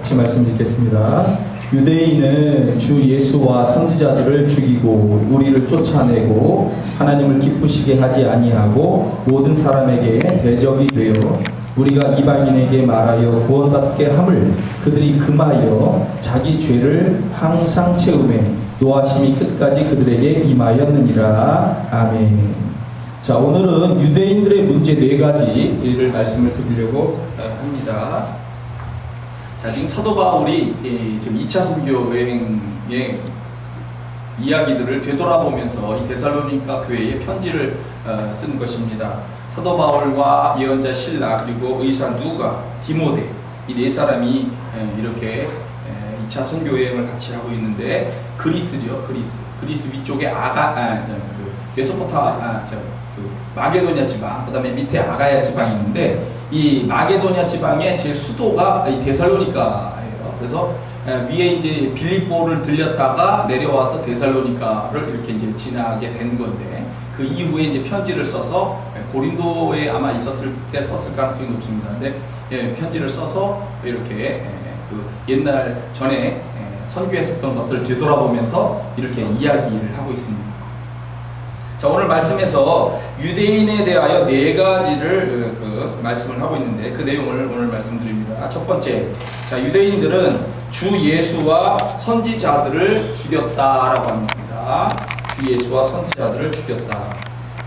같이 말씀 읽겠습니다. 유대인은 주 예수와 선지자들을 죽이고 우리를 쫓아내고 하나님을 기쁘시게 하지 아니하고 모든 사람에게 대적이 되어 우리가 이방인에게 말하여 구원받게 함을 그들이 금하여 자기 죄를 항상 채우매 노하심이 끝까지 그들에게 임하였느니라. 아멘. 자, 오늘은 유대인들의 문제 4가지를 말씀을 드리려고 합니다. 자, 지금 사도 바울이 지금 2차 선교 여행의 이야기들을 되돌아보면서 이 데살로니가 교회에 편지를 쓴 것입니다. 사도 바울과 예언자 실라 그리고 의사 누가 디모데 이 4사람이 이렇게 2차 선교 여행을 같이 하고 있는데 그리스죠. 그리스 위쪽에 마게도냐 지방, 그 다음에 밑에 아가야 지방이 있는데 이 마게도냐 지방의 제일 수도가 이 데살로니카예요. 그래서 위에 이제 빌립보를 들렸다가 내려와서 데살로니카를 이렇게 이제 지나게 된 건데 그 이후에 이제 편지를 써서 고린도에 아마 있었을 때 썼을 가능성이 높습니다. 근데 편지를 써서 이렇게 그 옛날 전에 선교했었던 것을 되돌아보면서 이렇게 이야기를 하고 있습니다. 자, 오늘 말씀에서 유대인에 대하여 4가지를 말씀을 하고 있는데 그 내용을 오늘 말씀드립니다. 첫 번째, 자, 유대인들은 주 예수와 선지자들을 죽였다라고 합니다. 주 예수와 선지자들을 죽였다.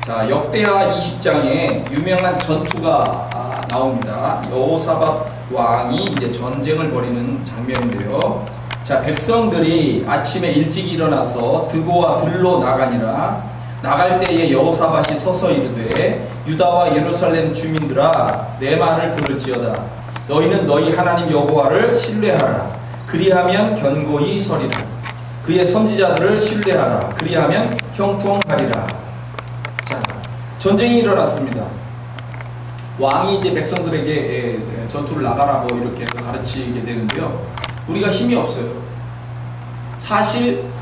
자, 역대하 20장에 유명한 전투가 나옵니다. 여호사밧 왕이 이제 전쟁을 벌이는 장면인데요. 자, 백성들이 아침에 일찍 일어나서 드고와 들로 나가니라. 나갈 때에 여호사밧이 서서 이르되 유다와 예루살렘 주민들아 내 말을 들을지어다. 너희는 너희 하나님 여호와를 신뢰하라. 그리하면 견고히 서리라. 그의 선지자들을 신뢰하라. 그리하면 형통하리라. 자, 전쟁이 일어났습니다. 왕이 이제 백성들에게 전투를 나가라고 이렇게 가르치게 되는데요. 우리가 힘이 없어요. 사실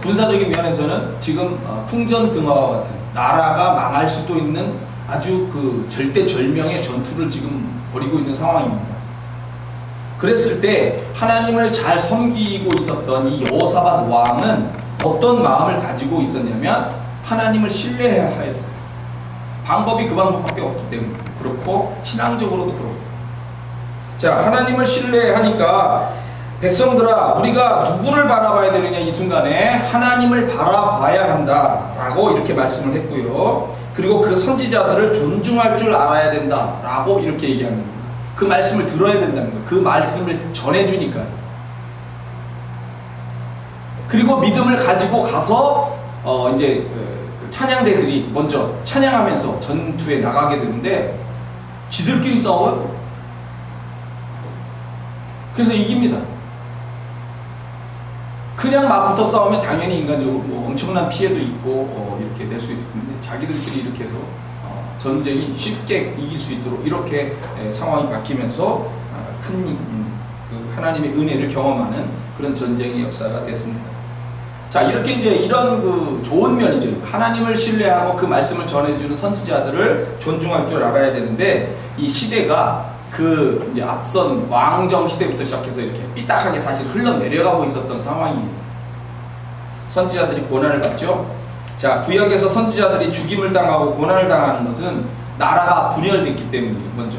군사적인 면에서는 지금 풍전등화와 같은 나라가 망할 수도 있는 아주 그 절대절명의 전투를 지금 벌이고 있는 상황입니다. 그랬을 때 하나님을 잘 섬기고 있었던 이 여호사밧 왕은 어떤 마음을 가지고 있었냐면 하나님을 신뢰해야 하였어요. 방법이 그 방법밖에 없기 때문에 그렇고 신앙적으로도 그렇고. 자, 하나님을 신뢰하니까 백성들아 우리가 누구를 바라봐야 되느냐 이 순간에 하나님을 바라봐야 한다라고 이렇게 말씀을 했고요. 그리고 그 선지자들을 존중할 줄 알아야 된다라고 이렇게 얘기하는 겁니다. 그 말씀을 들어야 된다는 거예요. 그 말씀을 전해주니까요. 그리고 믿음을 가지고 가서 이제 찬양대들이 먼저 찬양하면서 전투에 나가게 되는데 지들끼리 싸워요. 그래서 이깁니다. 그냥 막 붙어 싸우면 당연히 인간적으로 뭐 엄청난 피해도 있고 이렇게 될 수 있는데 자기들끼리 이렇게 해서 전쟁이 쉽게 이길 수 있도록 이렇게 상황이 바뀌면서 큰 그 하나님의 은혜를 경험하는 그런 전쟁의 역사가 됐습니다. 자, 이렇게 이제 이런 그 좋은 면이죠. 하나님을 신뢰하고 그 말씀을 전해주는 선지자들을 존중할 줄 알아야 되는데 이 시대가 그 이제 앞선 왕정 시대부터 시작해서 이렇게 삐딱하게 사실 흘러내려가고 있었던 상황이에요. 선지자들이 고난을 받죠. 자, 구약에서 선지자들이 죽임을 당하고 고난을 당하는 것은 나라가 분열됐기 때문이에요. 먼저,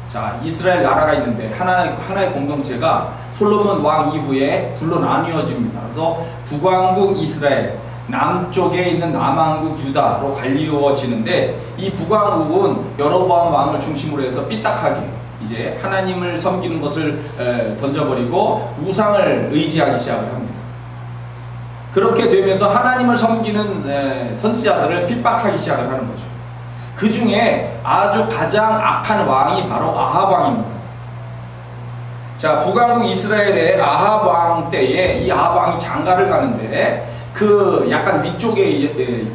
자, 이스라엘 나라가 있는데 하나의 공동체가 솔로몬 왕 이후에 둘로 나뉘어집니다. 그래서 북왕국 이스라엘, 남쪽에 있는 남왕국 유다로 갈리워지는데 이 북왕국은 여로보암 왕을 중심으로 해서 삐딱하게 이제 하나님을 섬기는 것을 던져버리고 우상을 의지하기 시작을 합니다. 그렇게 되면서 하나님을 섬기는 선지자들을 핍박하기 시작을 하는 거죠. 그 중에 아주 가장 악한 왕이 바로 아합 왕입니다. 자, 북왕국 이스라엘의 아합 왕 때에 이 아합 왕이 장가를 가는데 그 약간 위쪽에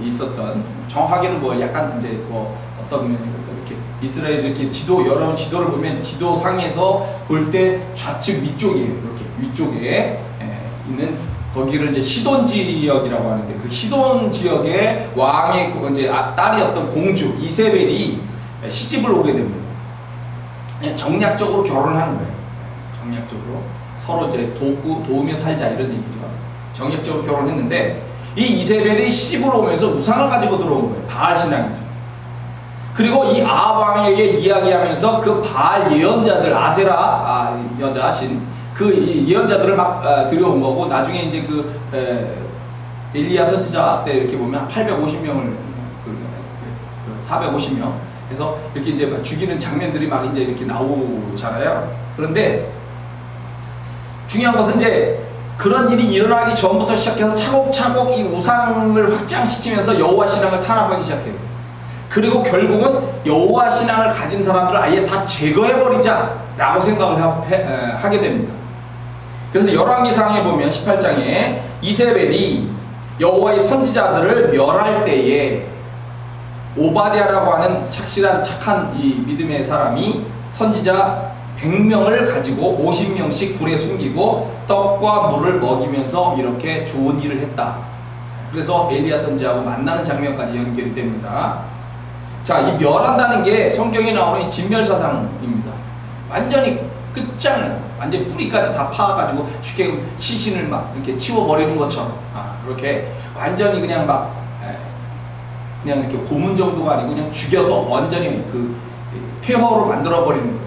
있었던 정확하게는 뭐 약간 이제 뭐 어떤 이렇게 이스라엘 이렇게 여러 지도를 보면 지도 상에서 볼 때 좌측 위쪽이에요. 이렇게 위쪽에 있는 거기를 이제 시돈 지역이라고 하는데 그 시돈 지역의 왕의 이제 딸이었던 공주 이세벨이 시집을 오게 됩니다. 정략적으로 결혼을 하는 거예요. 정략적으로 서로 이제 도우며 살자 이런 얘기죠. 정략적으로 결혼했는데 이 이세벨이 시집을 오면서 우상을 가지고 들어온 거예요. 바알 신앙이죠. 그리고 이 아합 왕에게 이야기하면서 그 바알 예언자들 아세라 여자신 그 예언자들을 막 들여온 거고, 나중에 이제 엘리야 선지자 때 이렇게 보면 850명을 450명 해서 이렇게 이제 죽이는 장면들이 막 이제 이렇게 나오잖아요. 그런데 중요한 것은 이제 그런 일이 일어나기 전부터 시작해서 차곡차곡 이 우상을 확장시키면서 여호와 신앙을 탄압하기 시작해요. 그리고 결국은 여호와 신앙을 가진 사람들을 아예 다 제거해버리자라고 생각을 하게 됩니다. 그래서 열왕기상에 보면 18장에 이세벨이 여호와의 선지자들을 멸할 때에 오바댜라고 하는 착실한 착한 이 믿음의 사람이 선지자 100명을 가지고 50명씩 굴에 숨기고 떡과 물을 먹이면서 이렇게 좋은 일을 했다. 그래서 엘리야 선지자하고 만나는 장면까지 연결이 됩니다. 자, 이 멸한다는 게 성경에 나오는 진멸사상입니다. 완전히 끝장을, 완전히 뿌리까지 다 파가지고 쉽게 시신을 막 이렇게 치워버리는 것처럼, 그렇게 완전히 그냥 그냥 이렇게 고문 정도가 아니고 그냥 죽여서 완전히 그 폐허로 만들어버리는 거예요.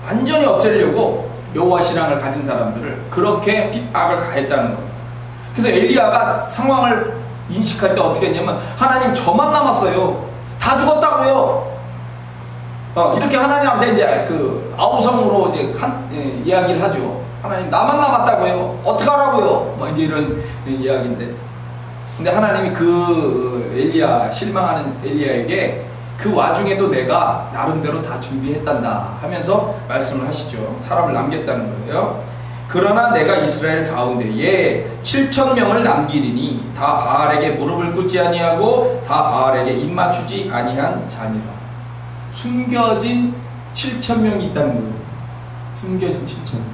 완전히 없애려고 여호와 신앙을 가진 사람들을 그렇게 핍박을 가했다는 거예요. 그래서 엘리야가 상황을 인식할 때 어떻게 했냐면, 하나님 저만 남았어요. 다 죽었다고요. 이렇게 하나님한테 이제 아우성으로 이제 이야기를 하죠. 하나님 나만 남았다고요. 어떡하라고요? 뭐 이제 이런 이야기인데, 근데 하나님이 엘리야, 실망하는 엘리야에게 그 와중에도 내가 나름대로 다 준비했단다 하면서 말씀을 하시죠. 사람을 남겼다는 거예요. 그러나 내가 이스라엘 가운데에 7,000명을 남기리니 다 바알에게 무릎을 꿇지 아니하고 다 바알에게 입맞추지 아니한 자니라. 숨겨진 7,000명이 있다는 거예요. 숨겨진 7,000명.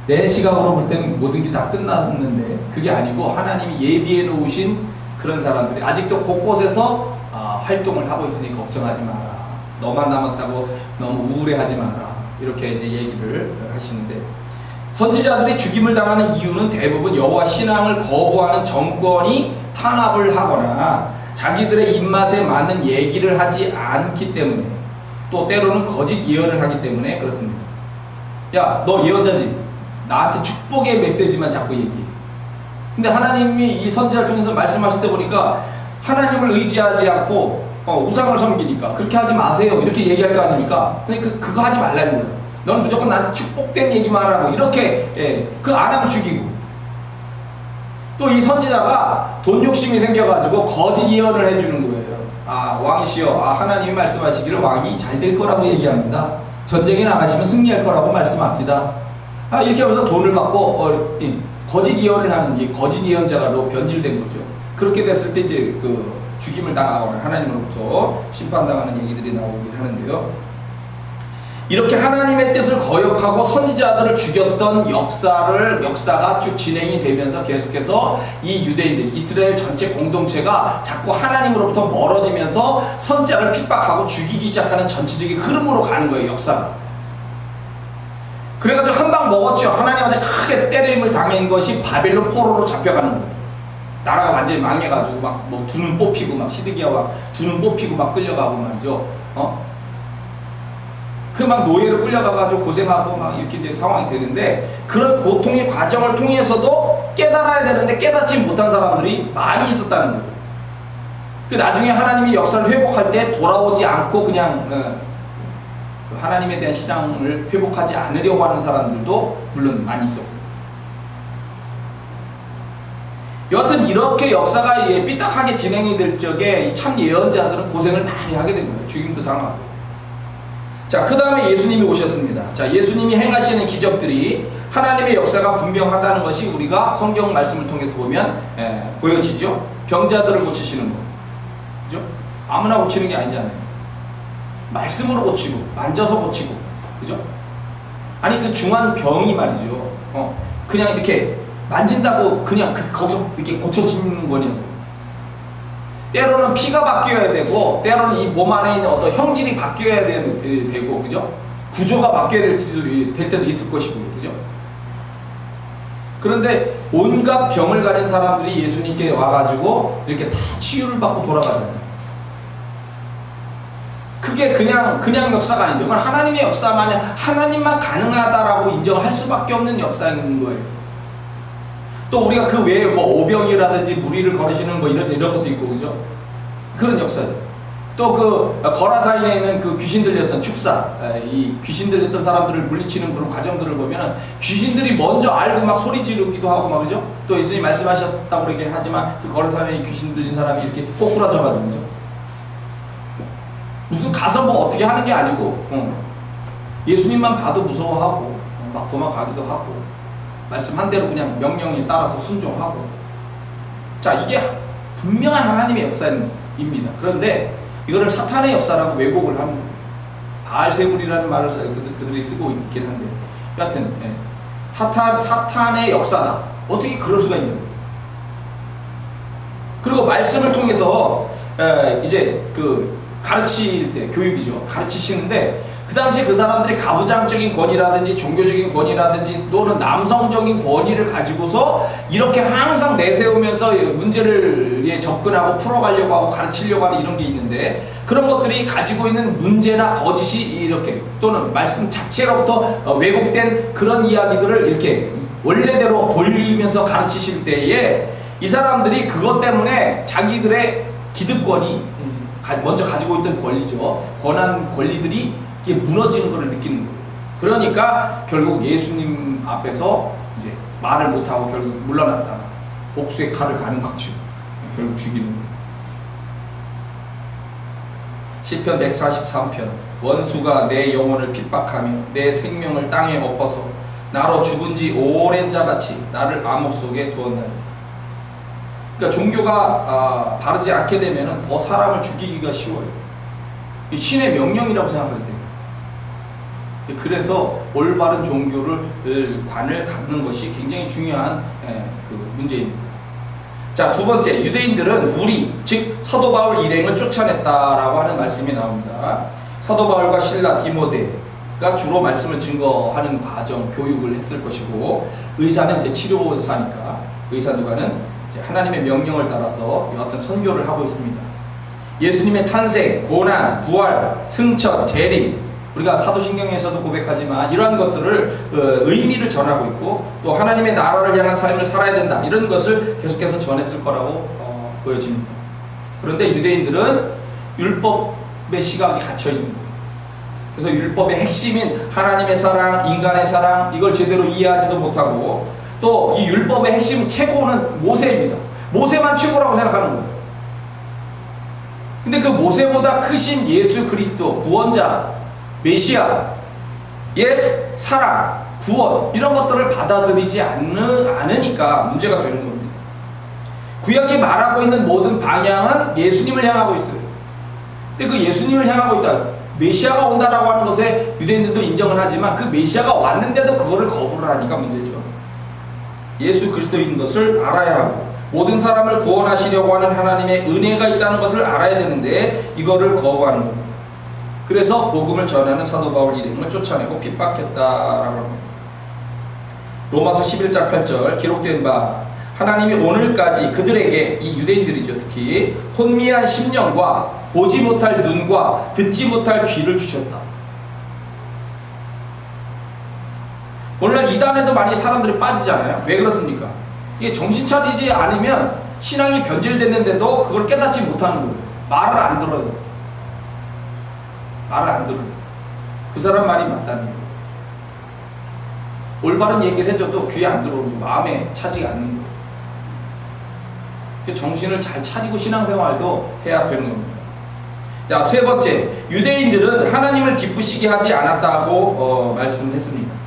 내 시각으로 볼 때는 모든 게 다 끝났는데 그게 아니고 하나님이 예비해 놓으신 그런 사람들이 아직도 곳곳에서 활동을 하고 있으니 걱정하지 마라. 너만 남았다고 너무 우울해하지 마라. 이렇게 이제 얘기를 하시는데, 선지자들이 죽임을 당하는 이유는 대부분 여호와 신앙을 거부하는 정권이 탄압을 하거나 자기들의 입맛에 맞는 얘기를 하지 않기 때문에, 또 때로는 거짓 예언을 하기 때문에 그렇습니다. 야, 너 예언자지? 나한테 축복의 메시지만 자꾸 얘기해. 근데 하나님이 이 선지자를 통해서 말씀하실 때 보니까 하나님을 의지하지 않고 우상을 섬기니까 그렇게 하지 마세요 이렇게 얘기할 거 아닙니까? 근데 그거 하지 말라는 거예요. 너는 무조건 나한테 축복된 얘기만 하라고 이렇게 안 하면 죽이고, 또 이 선지자가 돈 욕심이 생겨가지고 거짓 예언을 해주는 거예요. 왕이시여, 하나님이 말씀하시기를 왕이 잘 될 거라고 얘기합니다. 전쟁에 나가시면 승리할 거라고 말씀합니다. 이렇게 하면서 돈을 받고 거짓 예언을 하는 거짓 예언자로 변질된 거죠. 그렇게 됐을 때 이제 죽임을 당하거나 하나님으로부터 심판당하는 얘기들이 나오긴 하는데요. 이렇게 하나님의 뜻을 거역하고 선지자들을 죽였던 역사가 쭉 진행이 되면서 계속해서 이 유대인들, 이스라엘 전체 공동체가 자꾸 하나님으로부터 멀어지면서 선지자를 핍박하고 죽이기 시작하는 전체적인 흐름으로 가는 거예요, 역사가. 그래가지고 한 방 먹었죠. 하나님한테 크게 때림을 당한 것이 바벨론 포로로 잡혀가는 거예요. 나라가 완전히 망해가지고 막 두 눈 뽑히고 막 시드기야와 두 눈 뽑히고 막 끌려가고 말이죠. 그 막 노예로 끌려가가지고 고생하고 막 이렇게 이제 상황이 되는데, 그런 고통의 과정을 통해서도 깨달아야 되는데 깨닫지 못한 사람들이 많이 있었다는 거예요. 그 나중에 하나님이 역사를 회복할 때 돌아오지 않고 그냥 하나님에 대한 신앙을 회복하지 않으려고 하는 사람들도 물론 많이 있었고. 여하튼 이렇게 역사가 삐딱하게 진행이 될 적에 참 예언자들은 고생을 많이 하게 된 거예요. 죽임도 당하고. 자, 그 다음에 예수님이 오셨습니다. 자, 예수님이 행하시는 기적들이 하나님의 역사가 분명하다는 것이 우리가 성경 말씀을 통해서 보면 보여지죠. 병자들을 고치시는 거, 그죠? 아무나 고치는 게 아니잖아요. 말씀으로 고치고 만져서 고치고, 그죠? 아니 그 중한 병이 말이죠. 그냥 이렇게 만진다고 그냥 거기서 이렇게 고쳐지는 거냐고. 때로는 피가 바뀌어야 되고, 때로는 이 몸 안에 있는 어떤 형질이 바뀌어야 되고, 그죠? 구조가 바뀌어야 될 때도 있을 것이고요. 그죠? 그런데 온갖 병을 가진 사람들이 예수님께 와가지고 이렇게 다 치유를 받고 돌아가잖아요. 그게 그냥 역사가 아니죠. 그건 하나님의 역사만, 하나님만 가능하다라고 인정할 수밖에 없는 역사인 거예요. 또 우리가 그 외에 뭐 오병이라든지 무리를 걸으시는 뭐 이런 것도 있고, 그죠? 그런 역사죠. 또 그 거라사인에 있는 그 귀신 들렸던 축사, 이 귀신 들렸던 사람들을 물리치는 그런 과정들을 보면은 귀신들이 먼저 알고 막 소리 지르기도 하고 막, 그죠? 또 예수님이 말씀하셨다고 그러긴 하지만 그 거라사인에 귀신 들린 사람이 이렇게 꼬꾸라져가지고, 그죠? 무슨 가서 뭐 어떻게 하는 게 아니고, 예수님만 봐도 무서워하고 막 도망가기도 하고 말씀한 대로 그냥 명령에 따라서 순종하고. 자, 이게 분명한 하나님의 역사입니다. 그런데 이거를 사탄의 역사라고 왜곡을 하는 거예요. 바알세불이라는 말을 그들이 쓰고 있긴 한데, 여하튼 사탄의 역사다. 어떻게 그럴 수가 있는 거예요. 그리고 말씀을 통해서 이제 그 가르칠 때, 교육이죠. 가르치시는데 그 당시에 그 사람들이 가부장적인 권위라든지 종교적인 권위라든지 또는 남성적인 권위를 가지고서 이렇게 항상 내세우면서 문제를 접근하고 풀어가려고 하고 가르치려고 하는 이런 게 있는데, 그런 것들이 가지고 있는 문제나 거짓이 이렇게 또는 말씀 자체로부터 왜곡된 그런 이야기들을 이렇게 원래대로 돌리면서 가르치실 때에 이 사람들이 그것 때문에 자기들의 기득권이 먼저 가지고 있던 권리죠. 권한 권리들이 이게 무너지는 것을 느끼는 거예요. 그러니까 결국 예수님 앞에서 이제 말을 못하고 결국 물러났다가 복수의 칼을 가는 거죠. 결국 죽이는 거예요. 시편 143편 원수가 내 영혼을 핍박하며 내 생명을 땅에 엎어서 나로 죽은 지 오랜 자같이 나를 암흑 속에 두었나니. 그러니까 종교가 바르지 않게 되면 더 사람을 죽이기가 쉬워요. 신의 명령이라고 생각하기 때문에. 그래서 올바른 종교를 관을 갖는 것이 굉장히 중요한 그 문제입니다. 자, 두 번째, 유대인들은 무리, 즉 사도 바울 일행을 쫓아냈다라고 하는 말씀이 나옵니다. 사도 바울과 실라, 디모데가 주로 말씀을 증거하는 과정, 교육을 했을 것이고, 의사는 이제 치료사니까 의사 누가는 하나님의 명령을 따라서 여하튼 선교를 하고 있습니다. 예수님의 탄생, 고난, 부활, 승천, 재림, 우리가 사도신경에서도 고백하지만 이러한 것들을 의미를 전하고 있고, 또 하나님의 나라를 향한 삶을 살아야 된다, 이런 것을 계속해서 전했을 거라고 보여집니다. 그런데 유대인들은 율법의 시각이 갇혀 있는 거예요. 그래서 율법의 핵심인 하나님의 사랑, 인간의 사랑, 이걸 제대로 이해하지도 못하고, 또 이 율법의 핵심 최고는 모세입니다. 모세만 최고라고 생각하는 거예요. 근데 그 모세보다 크신 예수 그리스도, 구원자, 메시아의 사랑, 구원, 이런 것들을 받아들이지 않으니까 문제가 되는 겁니다. 구약이 말하고 있는 모든 방향은 예수님을 향하고 있어요. 근데 그 예수님을 향하고 있다, 메시아가 온다라고 하는 것에 유대인들도 인정을 하지만 그 메시아가 왔는데도 그거를 거부를 하니까 문제죠. 예수 그리스도인 것을 알아야 하고, 모든 사람을 구원하시려고 하는 하나님의 은혜가 있다는 것을 알아야 되는데 이거를 거부하는 겁니다. 그래서 복음을 전하는 사도 바울 일행을 쫓아내고 핍박했다라고 합니다. 로마서 11장 8절 기록된 바, 하나님이 오늘까지 그들에게, 이 유대인들이죠, 특히 혼미한 심령과 보지 못할 눈과 듣지 못할 귀를 주셨다. 오늘날 이단에도 많이 사람들이 빠지잖아요. 왜 그렇습니까? 이게 정신 차리지 않으면 신앙이 변질됐는데도 그걸 깨닫지 못하는 거예요. 말을 안 들어요. 말을 안 들어요. 그 사람 말이 맞다는 거예요. 올바른 얘기를 해줘도 귀에 안 들어오고 마음에 차지 않는 거예요. 정신을 잘 차리고 신앙생활도 해야 되는 겁니다. 자, 세 번째, 유대인들은 하나님을 기쁘시게 하지 않았다고 말씀했습니다.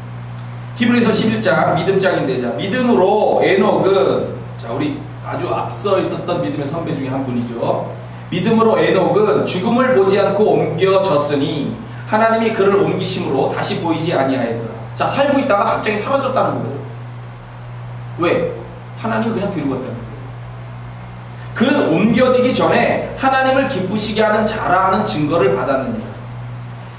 히브리서 11장 믿음장인데, 자, 믿음으로 에녹은, 자, 우리 아주 앞서 있었던 믿음의 선배 중에 한 분이죠. 믿음으로 에녹은 죽음을 보지 않고 옮겨졌으니 하나님이 그를 옮기심으로 다시 보이지 아니하였더라. 자, 살고 있다가 갑자기 사라졌다는 거예요. 왜? 하나님이 그냥 데리고 갔다는 거예요. 그는 옮겨지기 전에 하나님을 기쁘시게 하는 자라는 증거를 받았느냐.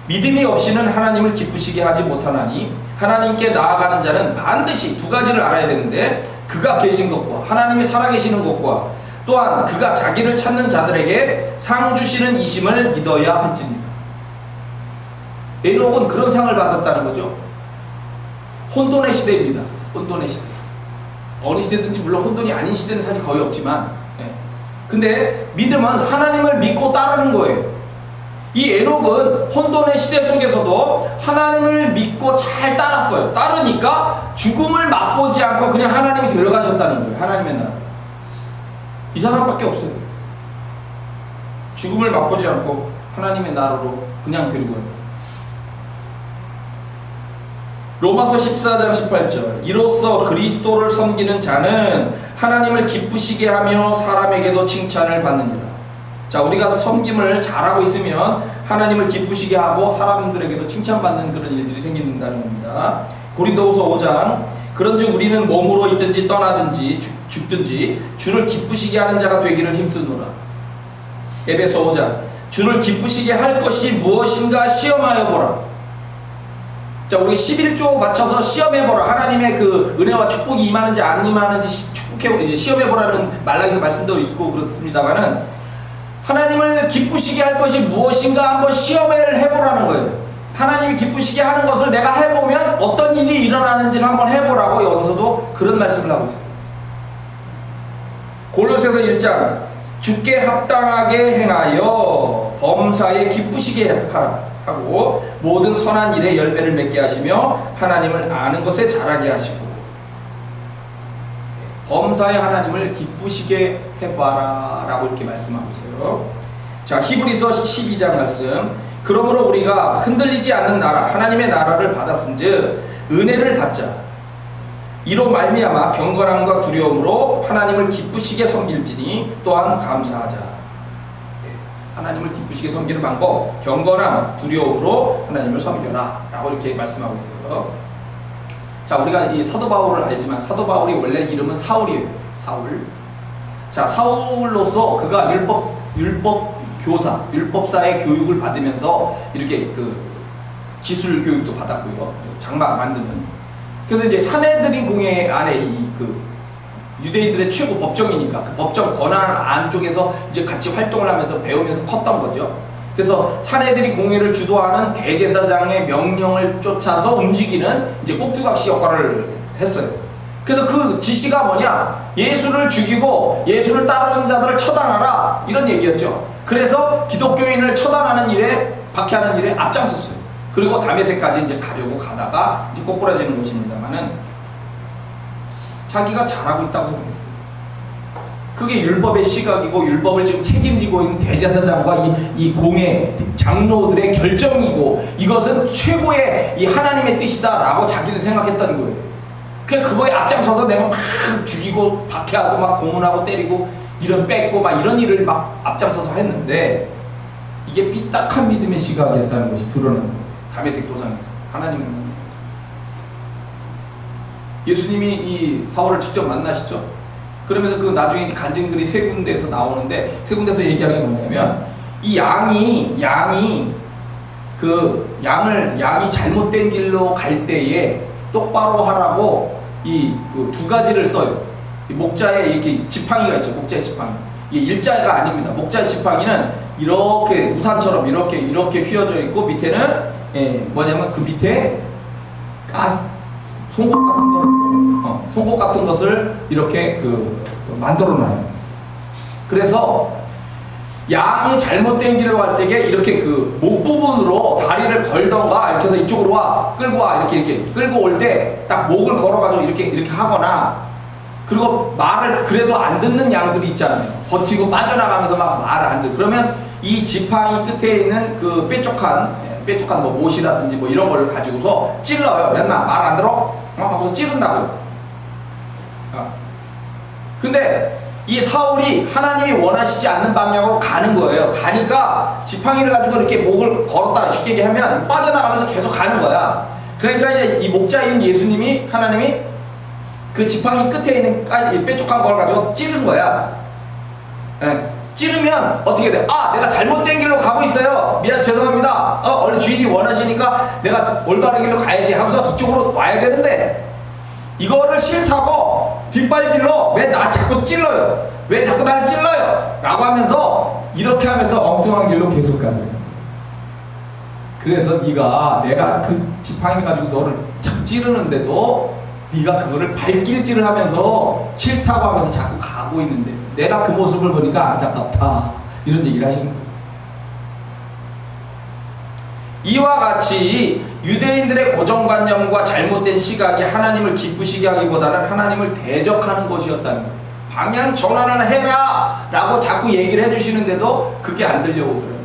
믿음이 없이는 하나님을 기쁘시게 하지 못하나니 하나님께 나아가는 자는 반드시 두 가지를 알아야 되는데 그가 계신 것과 하나님이 살아계시는 것과 또한 그가 자기를 찾는 자들에게 상 주시는 이심을 믿어야 할지니라. 에녹은 그런 상을 받았다는 거죠. 혼돈의 시대입니다. 혼돈의 시대. 어느 시대든지 물론 혼돈이 아닌 시대는 사실 거의 없지만, 근데 믿음은 하나님을 믿고 따르는 거예요. 이 에녹은 혼돈의 시대 속에서도 하나님을 믿고 잘 따랐어요. 따르니까 죽음을 맛보지 않고 그냥 하나님이 데려가셨다는 거예요. 하나님의 나라. 이 사람밖에 없어요. 죽음을 맛보지 않고 하나님의 나라로 그냥 데리고 가서. 로마서 14장 18절 이로써 그리스도를 섬기는 자는 하나님을 기쁘시게 하며 사람에게도 칭찬을 받느니라. 자, 우리가 섬김을 잘하고 있으면 하나님을 기쁘시게 하고 사람들에게도 칭찬받는 그런 일들이 생긴다는 겁니다. 고린도후서 5장 그런즉 우리는 몸으로 있든지 떠나든지 죽든지 주를 기쁘시게 하는 자가 되기를 힘쓰노라. 에베소 5장 주를 기쁘시게 할 것이 무엇인가 시험하여 보라. 자, 우리 11조 맞춰서 시험해보라. 하나님의 그 은혜와 축복이 임하는지 안 임하는지 시험해보라는 말라기서 말씀도 있고 그렇습니다만은 하나님을 기쁘시게 할 것이 무엇인가 한번 시험을 해보라는 거예요. 하나님이 기쁘시게 하는 것을 내가 해보면 어떤 일이 일어나는지를 한번 해보라고 여기서도 그런 말씀을 하고 있어요. 골로새서 1장 주께 합당하게 행하여 범사에 기쁘시게 하라 하고 모든 선한 일에 열매를 맺게 하시며 하나님을 아는 것에 자라게 하시고 범사에 하나님을 기쁘시게 해봐라 라고 이렇게 말씀하고 있어요. 자, 히브리서 12장 말씀 그러므로 우리가 흔들리지 않는 나라 하나님의 나라를 받았은즉 은혜를 받자. 이로 말미암아 경건함과 두려움으로 하나님을 기쁘시게 섬길지니 또한 감사하자. 하나님을 기쁘시게 섬기는 방법 경건함, 두려움으로 하나님을 섬겨라 라고 이렇게 말씀하고 있어요. 자, 우리가 이 사도 바울을 알지만 사도 바울이 원래 이름은 사울이에요. 사울. 자, 사울로서 그가 율법사의 교육을 받으면서 이렇게 그 기술 교육도 받았고요. 장막 만드는. 그래서 이제 사내들인 공회 안에 이 그 유대인들의 최고 법정이니까 그 법정 권한 안쪽에서 이제 같이 활동을 하면서 배우면서 컸던 거죠. 그래서 사내들이 공회를 주도하는 대제사장의 명령을 쫓아서 움직이는 이제 꼭두각시 역할을 했어요. 그래서 그 지시가 뭐냐? 예수를 죽이고 예수를 따르는 자들을 처단하라 이런 얘기였죠. 그래서 기독교인을 처단하는 일에 박해하는 일에 앞장섰어요. 그리고 다메섹까지 이제 가려고 가다가 이제 꼬꾸라지는 것입니다만은 자기가 잘하고 있다고 생각했어요. 그게 율법의 시각이고 율법을 지금 책임지고 있는 대제사장과 이 공회 장로들의 결정이고 이것은 최고의 이 하나님의 뜻이다라고 자기는 생각했던 거예요. 그냥 그거에 앞장서서 내가 막 죽이고 박해하고 막 고문하고 때리고 이런 뺏고 막 이런 일을 막 앞장서서 했는데 이게 삐딱한 믿음의 시각이었다는 것이 드러난 거예요. 다메섹 도상에서 하나님을 만나면서 예수님이 이 사울을 직접 만나시죠. 그러면서 그 나중에 이제 간증들이 세 군데에서 나오는데 세 군데에서 얘기하는 게 뭐냐면 이 양이 잘못된 길로 갈 때에 똑바로 하라고 이 그 두 가지를 써요. 이 목자에 이렇게 지팡이가 있죠. 목자의 지팡이. 이게 일자가 아닙니다. 목자의 지팡이는 이렇게 우산처럼 이렇게 휘어져 있고 밑에는 뭐냐면 그 밑에 송곳 같은 거를 써요. 송곳 같은 것을 이렇게 만들어 놔요. 그래서 양이 잘못된 길로 갈 때에 이렇게 그 목 부분으로 다리를 걸던가 이렇게 해서 이쪽으로 끌고 와 이렇게 끌고 올 때 딱 목을 걸어가지고 이렇게 하거나 그리고 말을 그래도 안 듣는 양들이 있잖아요. 버티고 빠져나가면서 막 말을 안 듣고 그러면 이 지팡이 끝에 있는 그 뾰족한 뭐 못이라든지 뭐 이런 거를 가지고서 찔러요. 맨날 말 안 들어? 하고서 찌른다고요. 근데 이 사울이 하나님이 원하시지 않는 방향으로 가는 거예요. 가니까 지팡이를 가지고 이렇게 목을 걸었다 쉽게 얘기하면 빠져나가면서 계속 가는 거야. 그러니까 이제 이 목자인 예수님이 하나님이 그 지팡이 끝에 있는 뾰족한 걸 가지고 찌른 거야. 찌르면 어떻게 돼? 아, 내가 잘못된 길로 가고 있어요. 미안, 죄송합니다. 원래 주인이 원하시니까 내가 올바른 길로 가야지 하고서 이쪽으로 와야 되는데, 이거를 싫다고 뒷발질로 왜 나 자꾸 찔러요? 왜 자꾸 나를 찔러요? 라고 하면서 이렇게 하면서 엉뚱한 길로 계속 가요. 그래서 내가 그 지팡이 가지고 너를 자꾸 찌르는데도 네가 그거를 발길질을 하면서 싫다고 하면서 자꾸 가고 있는데 내가 그 모습을 보니까 안타깝다, 이런 얘기를 하시는 거예요. 이와 같이 유대인들의 고정관념과 잘못된 시각이 하나님을 기쁘시게 하기보다는 하나님을 대적하는 것이었다는 거예요. 방향 전환을 해라 라고 자꾸 얘기를 해주시는데도 그게 안 들려오더라고요.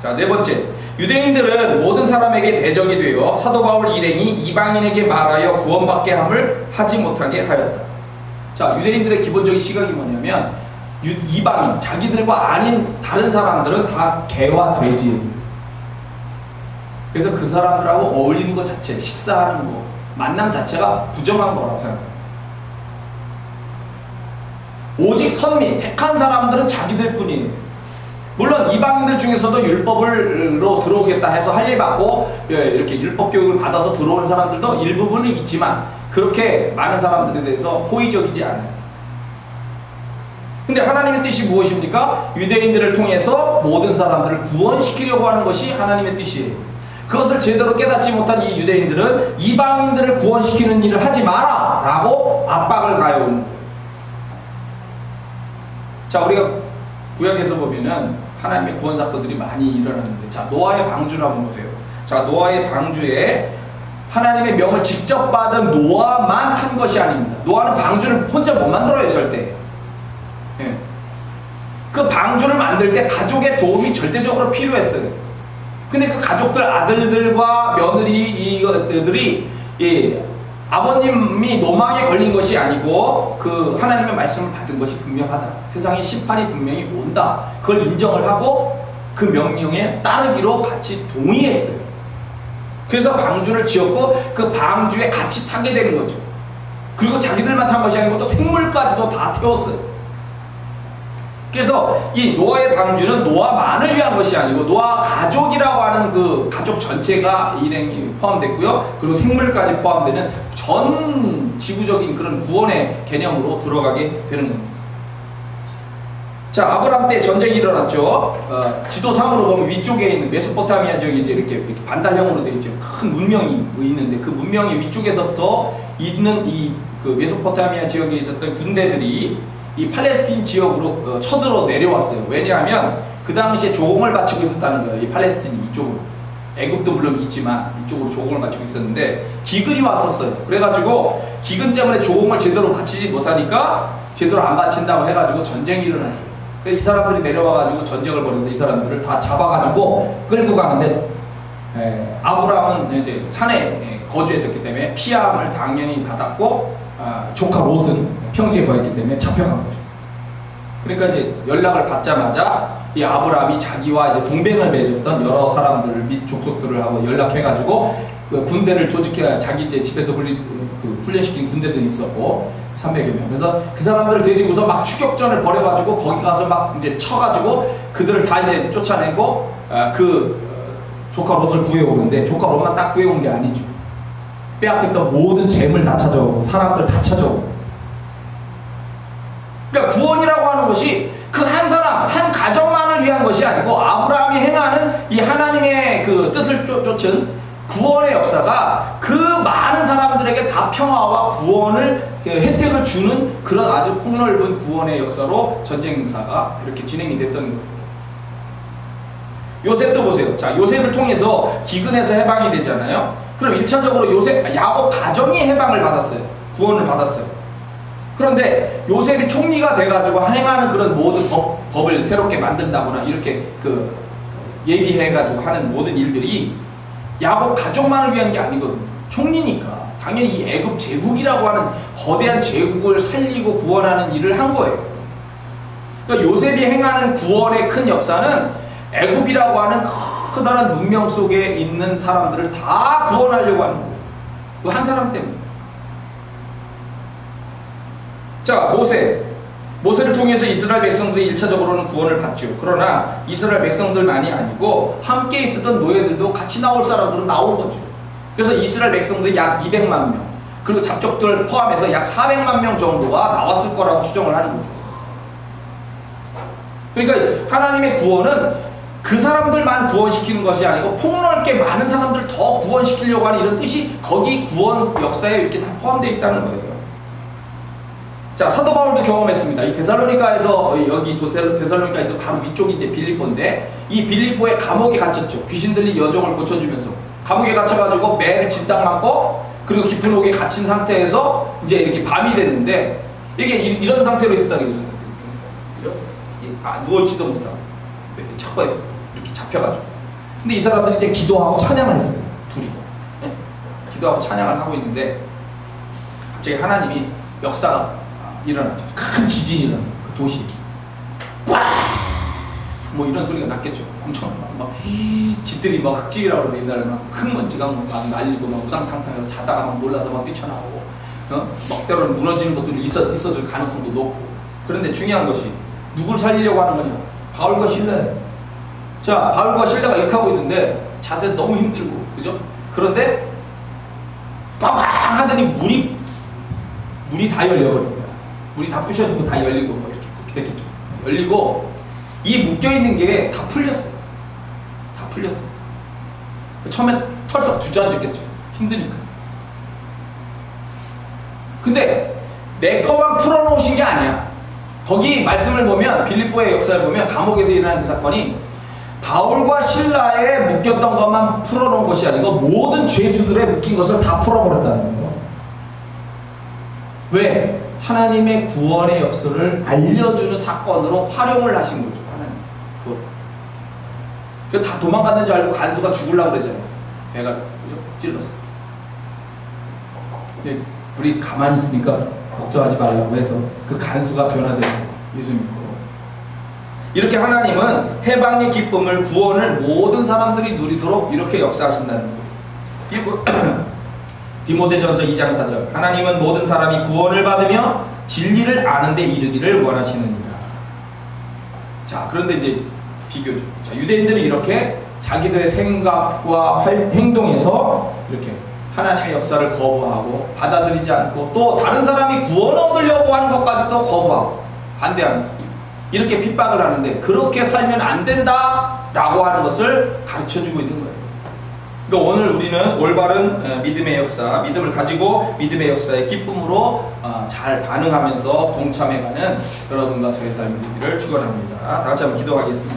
자, 네 번째, 유대인들은 모든 사람에게 대적이 되어 사도 바울 일행이 이방인에게 말하여 구원받게 함을 하지 못하게 하였다. 자, 유대인들의 기본적인 시각이 뭐냐면 이방인, 자기들과 아닌 다른 사람들은 다 개와 돼지예요. 그래서 그 사람들하고 어울리는 것 자체, 식사하는 거, 만남 자체가 부정한 거라고 생각합니다. 오직 선미, 택한 사람들은 자기들 뿐이에요. 물론 이방인들 중에서도 율법으로 들어오겠다 해서 할례 받고 이렇게 율법 교육을 받아서 들어오는 사람들도 일부분은 있지만 그렇게 많은 사람들에 대해서 호의적이지 않아요. 근데 하나님의 뜻이 무엇입니까? 유대인들을 통해서 모든 사람들을 구원시키려고 하는 것이 하나님의 뜻이에요. 그것을 제대로 깨닫지 못한 이 유대인들은 이방인들을 구원시키는 일을 하지 마라 라고 압박을 가해오는 거예요. 자, 우리가 구약에서 보면은 하나님의 구원 사건들이 많이 일어났는데, 자, 노아의 방주를 한번 보세요. 자, 노아의 방주에 하나님의 명을 직접 받은 노아만 탄 것이 아닙니다. 노아는 방주를 혼자 못 만들어요, 절대. 예. 그 방주를 만들 때 가족의 도움이 절대적으로 필요했어요. 근데 그 가족들, 아들들과 며느리 이것들이 아버님이 노망에 걸린 것이 아니고 그 하나님의 말씀을 받은 것이 분명하다. 세상에 심판이 분명히 온다. 그걸 인정을 하고 그 명령에 따르기로 같이 동의했어요. 그래서 방주를 지었고 그 방주에 같이 타게 되는 거죠. 그리고 자기들만 탄 것이 아니고 또 생물까지도 다 태웠어요. 그래서 이 노아의 방주는 노아만을 위한 것이 아니고 노아 가족이라고 하는 그 가족 전체가 일행이 포함됐고요. 그리고 생물까지 포함되는 전 지구적인 그런 구원의 개념으로 들어가게 되는 겁니다. 자, 아브람 때 전쟁이 일어났죠. 지도상으로 보면 위쪽에 있는 메소포타미아 지역이 이제 이렇게 반달형으로 되어 있죠. 큰 문명이 있는데 그 문명의 위쪽에서부터 있는 그 메소포타미아 지역에 있었던 군대들이 이 팔레스틴 지역으로 쳐들어 내려왔어요. 왜냐하면 그 당시에 조공을 바치고 있었다는 거예요. 이 팔레스틴이 이쪽으로. 애굽도 물론 있지만 이쪽으로 조공을 바치고 있었는데 기근이 왔었어요. 그래가지고 기근 때문에 조공을 제대로 바치지 못하니까 제대로 안 바친다고 해가지고 전쟁이 일어났어요. 그래서 이 사람들이 내려와가지고 전쟁을 벌여서 이 사람들을 다 잡아가지고 끌고 가는데 아브라함은 이제 산에 거주했었기 때문에 피함을 당연히 받았고 조카 롯은 평지에 거했기 때문에 잡혀간 거죠. 그러니까 이제 연락을 받자마자 이 아브라함이 자기와 이제 동맹을 맺었던 여러 사람들 및 족속들을 하고 연락해가지고 그 군대를 조직해 자기 이제 집에서 훈련시킨 군대들이 있었고 300여 명. 그래서 그 사람들을 데리고서 막 추격전을 벌여가지고 거기 가서 막 이제 쳐가지고 그들을 다 이제 쫓아내고 조카 롯을 구해오는데 조카 롯만 딱 구해온 게 아니죠. 빼앗겼던 모든 재물 다 찾아오고 사람들 다 찾아오고. 그러니까 구원이라고 하는 것이 그 한 사람, 한 가정만을 위한 것이 아니고 아브라함이 행하는 이 하나님의 그 뜻을 쫓은 구원의 역사가 그 많은 사람들에게 다 평화와 구원을 혜택을 주는 그런 아주 폭넓은 구원의 역사로 전쟁사가 이렇게 진행이 됐던 거예요. 요셉도 보세요. 자, 요셉을 통해서 기근에서 해방이 되잖아요. 그럼 1차적으로 야곱 가정이 해방을 받았어요. 구원을 받았어요. 그런데 요셉이 총리가 돼가지고 행하는 그런 모든 법을 새롭게 만든다거나 이렇게 예비해가지고 하는 모든 일들이 야곱 가족만을 위한 게 아니거든요. 총리니까 당연히 이 애굽 제국이라고 하는 거대한 제국을 살리고 구원하는 일을 한 거예요. 그러니까 요셉이 행하는 구원의 큰 역사는 애굽이라고 하는 커다란 문명 속에 있는 사람들을 다 구원하려고 하는 거예요. 그 한 사람 때문에. 자, 모세. 모세를 통해서 이스라엘 백성들이 1차적으로는 구원을 받죠. 그러나 이스라엘 백성들만이 아니고 함께 있었던 노예들도 같이 나올 사람들은 나온 거죠. 그래서 이스라엘 백성들이 약 200만 명, 그리고 잡족들 포함해서 약 400만 명 정도가 나왔을 거라고 추정을 하는 거죠. 그러니까 하나님의 구원은 그 사람들만 구원시키는 것이 아니고 폭넓게 많은 사람들 더 구원시키려고 하는 이런 뜻이 거기 구원 역사에 이렇게 다 포함되어 있다는 거예요. 자, 사도 바울도 경험했습니다. 이 데살로니가에서, 여기 데살로니가에서 바로 위쪽이 이제 빌립보인데, 이 빌립보에 감옥에 갇혔죠. 귀신 들린 여종을 고쳐주면서 감옥에 갇혀가지고 매일 진땀 맞고, 그리고 깊은 옥에 갇힌 상태에서 이제 이렇게 밤이 됐는데, 이게 이런 상태로 있었다는 거죠. 그죠? 누워있지도 못하고 자꾸 이렇게 잡혀가지고. 근데 이 사람들이 이제 기도하고 찬양을 했어요. 둘이. 네? 기도하고 찬양을 하고 있는데 갑자기 하나님이 역사가 일어났죠. 큰 지진이 일어났어요. 그 도시. 꽉! 뭐 이런 소리가 났겠죠. 엄청 막 집들이 막 흙집이라고 그러면 옛날에 막 흙먼지가 막 날리고 막 우당탕탕해서 자다가 막 놀라서 막 뛰쳐나오고, 막 때로는 무너지는 것들이 있었을 가능성도 높고. 그런데 중요한 것이 누굴 살리려고 하는 거냐? 바울과 실레. 자, 바울과 실레가 이렇게 하고 있는데 자세 너무 힘들고, 그죠? 그런데 빵빵 하더니 문이 다 열려버린 거야. 문이 다 부셔지고 다 열리고 뭐 이렇게 됐겠죠. 열리고 이 묶여 있는 게 다 풀렸어요. 다 풀렸어. 처음에 털썩 주저앉았겠죠. 힘드니까. 근데 내 거만 풀어놓으신 게 아니야. 거기 말씀을 보면, 빌립보의 역사를 보면 감옥에서 일어난 그 사건이 바울과 실라에 묶였던 것만 풀어놓은 것이 아니고 모든 죄수들의 묶인 것을 다 풀어버렸다는 거예요. 왜? 하나님의 구원의 역사를 알려주는 사건으로 활용을 하신 거죠. 하나님. 그거 다 도망갔는 줄 알고 간수가 죽으려고 그러잖아요. 배가, 그죠? 찔러서. 근데 우리 가만히 있으니까 걱정하지 말라고 해서 그 간수가 변화되고 예수 믿고. 이렇게 하나님은 해방의 기쁨을, 구원을 모든 사람들이 누리도록 이렇게 역사하신다는 거예요. 디모데전서 2장 4절. 하나님은 모든 사람이 구원을 받으며 진리를 아는 데 이르기를 원하시느니라. 자, 그런데 이제 비교죠. 자, 유대인들은 이렇게 자기들의 생각과 행동에서 이렇게 하나님의 역사를 거부하고 받아들이지 않고, 또 다른 사람이 구원 얻으려고 하는 것까지도 거부하고 반대하면서 이렇게 핍박을 하는데, 그렇게 살면 안 된다라고 하는 것을 가르쳐주고 있는 거예요. 그러니까 오늘 우리는 올바른 믿음의 역사, 믿음을 가지고 믿음의 역사의 기쁨으로 잘 반응하면서 동참해가는 여러분과 저의 삶이 되기를 축원합니다. 다 같이 한번 기도하겠습니다.